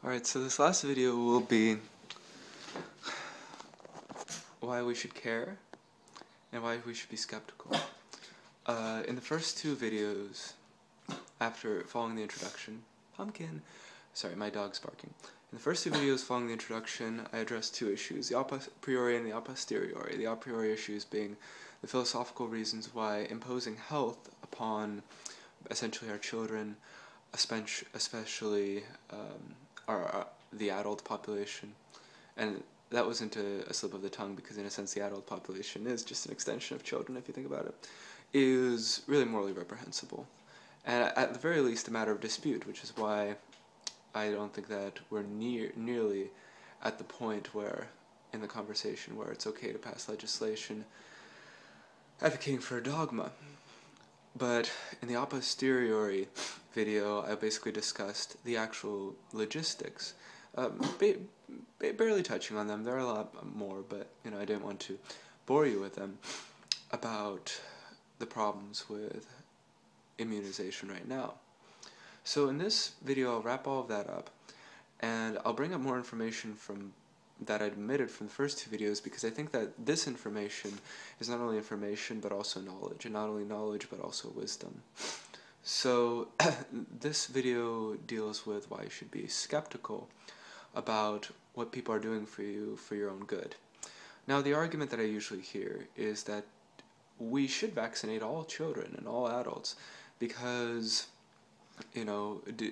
Alright, so this last video will be why we should care and why we should be skeptical. In the first two videos, after following the introduction, sorry, my dog's barking. In the first two videos following the introduction, I addressed two issues, the a priori and the a posteriori. The a priori issues being the philosophical reasons why imposing health upon essentially our children, especially the adult population, and that wasn't a slip of the tongue because in a sense the adult population is just an extension of children if you think about it, is really morally reprehensible. And at the very least a matter of dispute, which is why I don't think that we're nearly at the point where, in the conversation, where it's okay to pass legislation advocating for a dogma. But in the a posteriori video, I basically discussed the actual logistics, barely touching on them. There are a lot more, but I didn't want to bore you with them, about the problems with immunization right now. So in this video, I'll wrap all of that up, and I'll bring up more information that I omitted from the first two videos, because I think that this information is not only information but also knowledge, and not only knowledge but also wisdom. So this video deals with why you should be skeptical about what people are doing for you for your own good. Now, the argument that I usually hear is that we should vaccinate all children and all adults because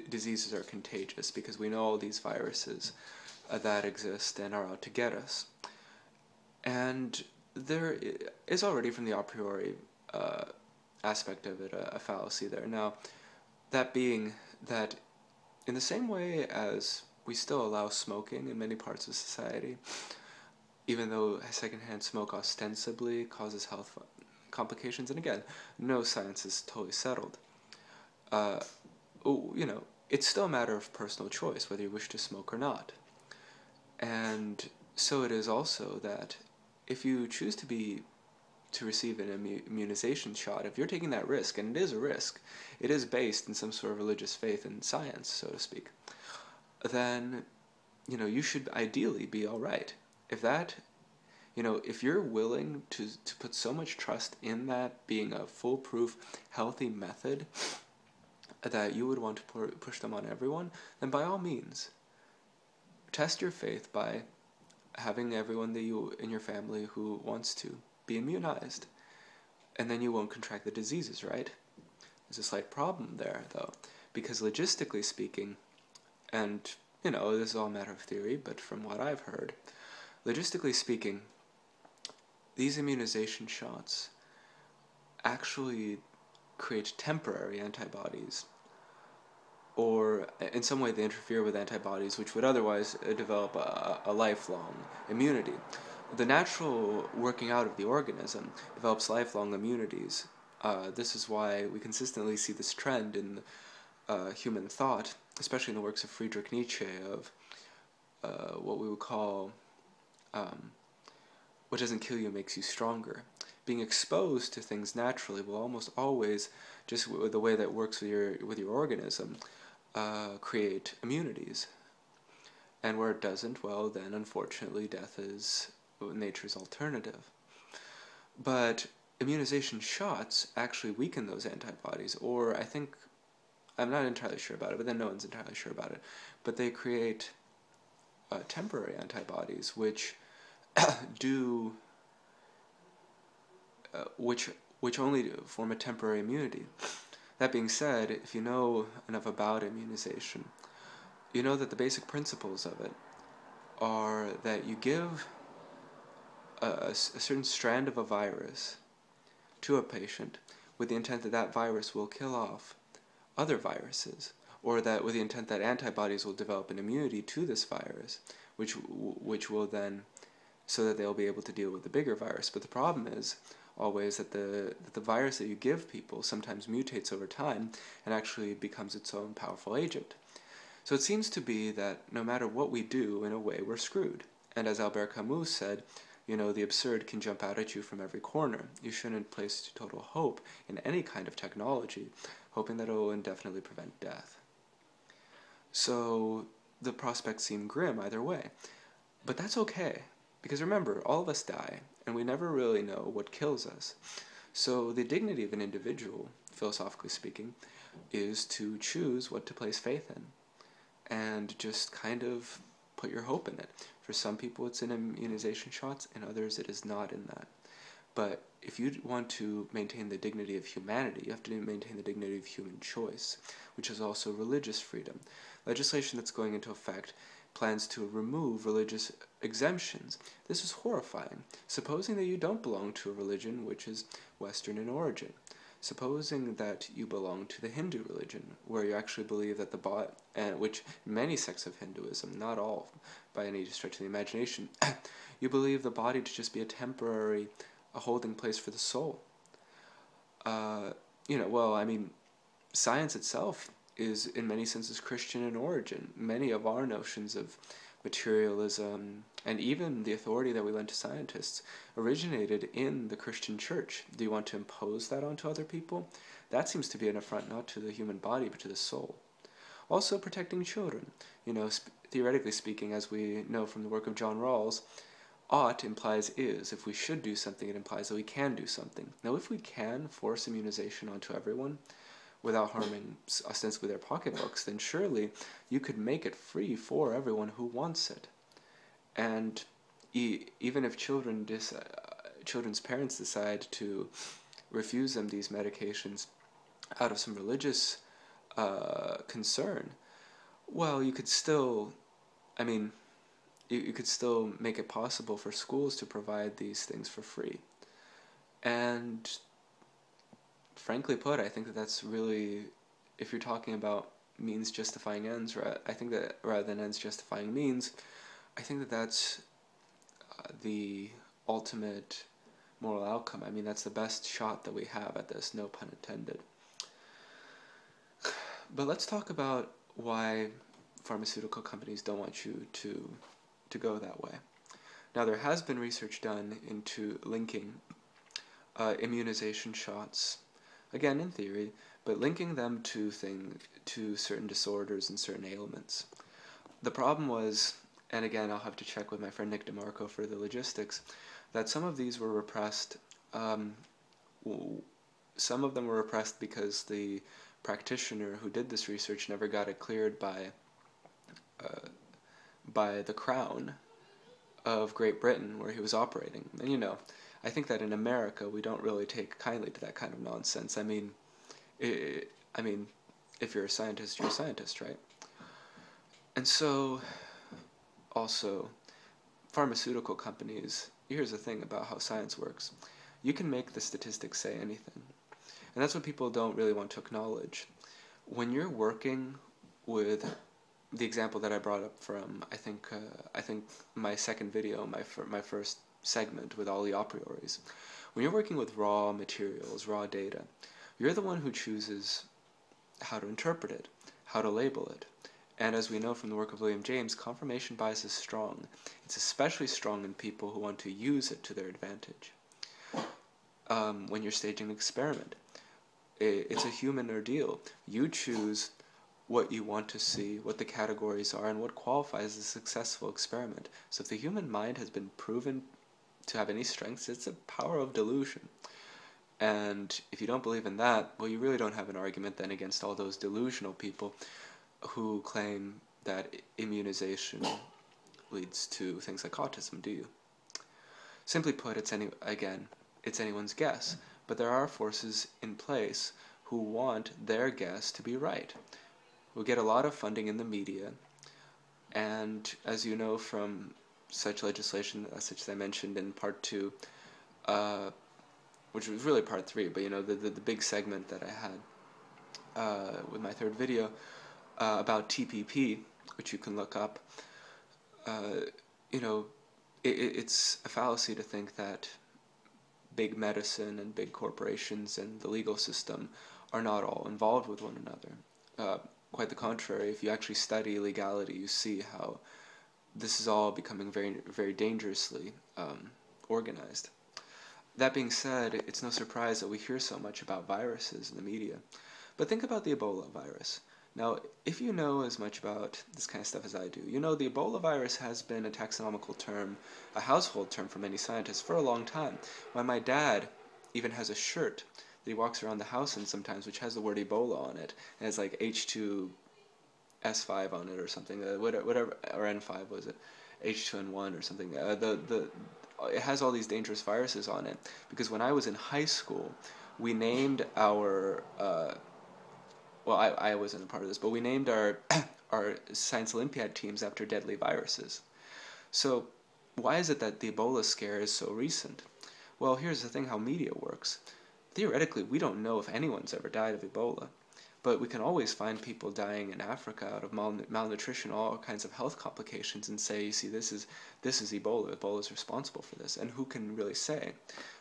diseases are contagious, because we know all these viruses that exist and are out to get us. And there is already, from the a priori aspect of it, a fallacy there. Now, that being that in the same way as we still allow smoking in many parts of society, even though secondhand smoke ostensibly causes health complications, and again, no science is totally settled, it's still a matter of personal choice whether you wish to smoke or not. And so it is also that if you choose to receive an immunization shot, if you're taking that risk, and it is a risk, it is based in some sort of religious faith and science, so to speak, then you should ideally be all right. If you're willing to put so much trust in that being a foolproof, healthy method that you would want to push them on everyone, then by all means, test your faith by having everyone in your family who wants to be immunized, and then you won't contract the diseases, right? There's a slight problem there, though, because logistically speaking, and this is all a matter of theory, but from what I've heard, logistically speaking, these immunization shots actually create temporary antibodies, or in some way they interfere with antibodies which would otherwise develop a lifelong immunity. The natural working out of the organism develops lifelong immunities. This is why we consistently see this trend in human thought, especially in the works of Friedrich Nietzsche, of what we would call what doesn't kill you makes you stronger. Being exposed to things naturally will almost always, just with the way that works with your organism, create immunities. And where it doesn't, well, then unfortunately death is nature's alternative. But immunization shots actually weaken those antibodies, or I'm not entirely sure about it, but then no one's entirely sure about it, but they create temporary antibodies which which only form a temporary immunity. That being said, if you know enough about immunization, you know that the basic principles of it are that you give a certain strand of a virus to a patient with the intent that that virus will kill off other viruses, or that with the intent that antibodies will develop an immunity to this virus, which will then, so that they'll be able to deal with the bigger virus. But the problem is always that the virus that you give people sometimes mutates over time and actually becomes its own powerful agent. So it seems to be that no matter what we do, in a way, we're screwed. And as Albert Camus said, the absurd can jump out at you from every corner. You shouldn't place total hope in any kind of technology, hoping that it will indefinitely prevent death. So the prospects seem grim either way. But that's okay, because remember, all of us die, and we never really know what kills us. So the dignity of an individual, philosophically speaking, is to choose what to place faith in, and just kind of put your hope in it. For some people it's in immunization shots, and others it is not in that. But if you want to maintain the dignity of humanity, you have to maintain the dignity of human choice, which is also religious freedom. Legislation that's going into effect plans to remove religious exemptions. This is horrifying. Supposing that you don't belong to a religion which is Western in origin. Supposing that you belong to the Hindu religion, where you actually believe that the body, and which many sects of Hinduism, not all by any stretch of the imagination, you believe the body to just be a temporary a holding place for the soul. Science itself is in many senses Christian in origin. Many of our notions of materialism and even the authority that we lend to scientists originated in the Christian church. Do you want to impose that onto other people? That seems to be an affront not to the human body but to the soul. Also protecting children. Theoretically speaking, as we know from the work of John Rawls, ought implies is. If we should do something, it implies that we can do something. Now, if we can force immunization onto everyone without harming ostensibly their pocketbooks, then surely you could make it free for everyone who wants it. And even if children's parents decide to refuse them these medications out of some religious concern, well, you could still, you could still make it possible for schools to provide these things for free. And frankly put, I think that that's really, if you're talking about means justifying ends, I think that rather than ends justifying means, I think that that's the ultimate moral outcome. I mean, that's the best shot that we have at this, no pun intended. But let's talk about why pharmaceutical companies don't want you to go that way. Now, there has been research done into linking immunization shots, again in theory, but linking them to certain disorders and certain ailments. The problem was, and again I'll have to check with my friend Nick DeMarco for the logistics, that some of these were repressed. Some of them were repressed because the practitioner who did this research never got it cleared by the Crown of Great Britain, where he was operating. And I think that in America we don't really take kindly to that kind of nonsense. I mean, if you're a scientist, you're a scientist, right? And so, also, pharmaceutical companies, here's the thing about how science works. You can make the statistics say anything. And that's what people don't really want to acknowledge. When you're working with the example that I brought up from, I think my second video, my first segment with all the a prioris. When you're working with raw materials, raw data, you're the one who chooses how to interpret it, how to label it. And as we know from the work of William James, confirmation bias is strong. It's especially strong in people who want to use it to their advantage. When you're staging an experiment, it's a human ordeal. You choose what you want to see, what the categories are, and what qualifies as a successful experiment. So if the human mind has been proven to have any strengths, it's a power of delusion. And if you don't believe in that, well, you really don't have an argument then against all those delusional people who claim that immunization leads to things like autism, do you? Simply put, it's anyone's guess. But there are forces in place who want their guess to be right. We get a lot of funding in the media, and as you know from such legislation, such as I mentioned in part 2, which was really part 3, but the big segment that I had with my third video about TPP, which you can look up, it's a fallacy to think that big medicine and big corporations and the legal system are not all involved with one another. Quite the contrary, if you actually study legality, you see how this is all becoming very, very dangerously organized. That being said, it's no surprise that we hear so much about viruses in the media. But think about the Ebola virus. Now, if you know as much about this kind of stuff as I do, you know the Ebola virus has been a taxonomical term, a household term for many scientists for a long time. Why my dad even has a shirt that he walks around the house in sometimes, which has the word Ebola on it, and it's like H2S5 on it or something, whatever, or N5 was it, H2N1 or something. It has all these dangerous viruses on it because when I was in high school, we named our well, I wasn't a part of this, but we named our our science Olympiad teams after deadly viruses. So why is it that the Ebola scare is so recent? Well, here's the thing: how media works. Theoretically, we don't know if anyone's ever died of Ebola, but we can always find people dying in Africa out of malnutrition, all kinds of health complications, and say, you see, this is Ebola. Ebola is responsible for this, and who can really say?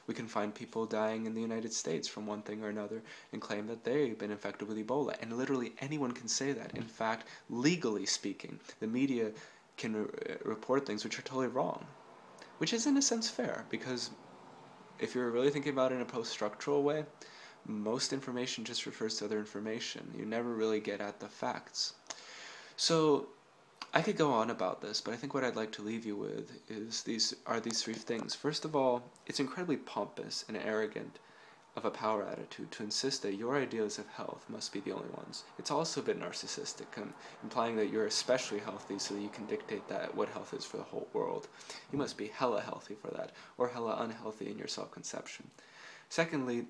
We can find people dying in the United States from one thing or another and claim that they've been infected with Ebola, and literally anyone can say that. In fact, legally speaking, the media can report things which are totally wrong, which is in a sense fair, because if you're really thinking about it in a post-structural way, most information just refers to other information. You never really get at the facts. So I could go on about this, but I think what I'd like to leave you with is these three things. First of all, it's incredibly pompous and arrogant of a power attitude to insist that your ideas of health must be the only ones. It's also a bit narcissistic, implying that you're especially healthy so that you can dictate that what health is for the whole world. You must be hella healthy for that, or hella unhealthy in your self-conception. Secondly,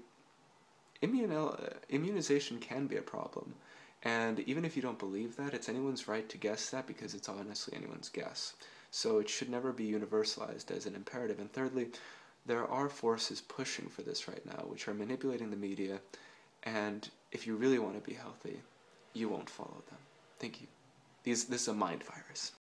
immunization can be a problem. And even if you don't believe that, it's anyone's right to guess that because it's honestly anyone's guess. So it should never be universalized as an imperative. And thirdly, there are forces pushing for this right now, which are manipulating the media. And if you really want to be healthy, you won't follow them. Thank you. This is a mind virus.